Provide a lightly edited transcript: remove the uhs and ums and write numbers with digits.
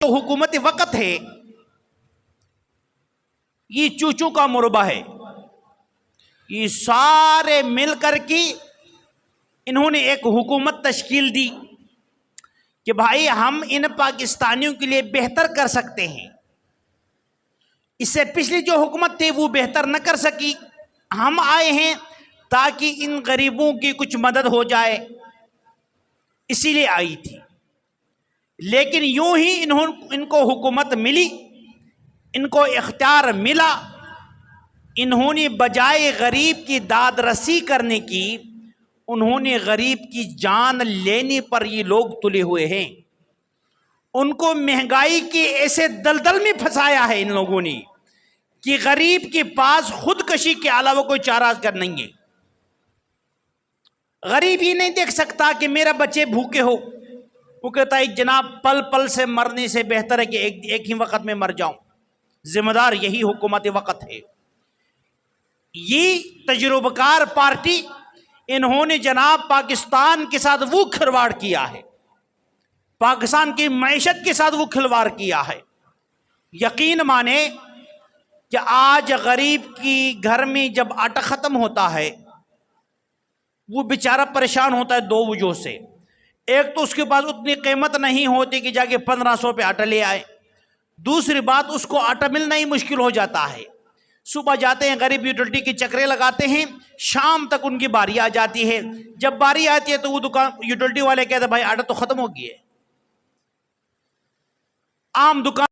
तो हुकूमत वक़्त है, ये चूचू का मुरबा है। ये सारे मिलकर के इन्होंने एक हुकूमत तश्कील दी कि भाई हम इन पाकिस्तानियों के लिए बेहतर कर सकते हैं। इससे पिछली जो हुकूमत थी वो बेहतर न कर सकी, हम आए हैं ताकि इन गरीबों की कुछ मदद हो जाए, इसीलिए आई थी। लेकिन यूं ही इनको हुकूमत मिली, इनको इख्तियार मिला, इन्होंने बजाय गरीब की दाद रसी करने की, उन्होंने गरीब की जान लेने पर ये लोग तुले हुए हैं। उनको महंगाई के ऐसे दलदल में फंसाया है इन लोगों ने कि गरीब के पास खुदकशी के अलावा कोई चारा कर नहीं है। गरीब ये नहीं देख सकता कि मेरा बच्चे भूखे हो, वो कहता है जनाब पल पल से मरने से बेहतर है कि एक ही वक्त में मर जाऊं। जिम्मेदार यही हुकूमत वक़्त है। ये तजुर्बेकार पार्टी, इन्होंने जनाब पाकिस्तान के साथ वो खिलवाड़ किया है, पाकिस्तान की मैशत के साथ वो खिलवाड़ किया है। यकीन माने कि आज गरीब की घर में जब आटा ख़त्म होता है, वो बेचारा परेशान होता है दो वजह से। एक तो उसके पास उतनी कीमत नहीं होती कि जाके 1500 पे आटा ले आए। दूसरी बात, उसको आटा मिलना ही मुश्किल हो जाता है। सुबह जाते हैं गरीब यूटिलिटी की चक्रे लगाते हैं, शाम तक उनकी बारी आ जाती है। जब बारी आती है तो वो दुकान यूटिलिटी वाले कहते हैं भाई आटा तो खत्म हो गया है। आम दुकान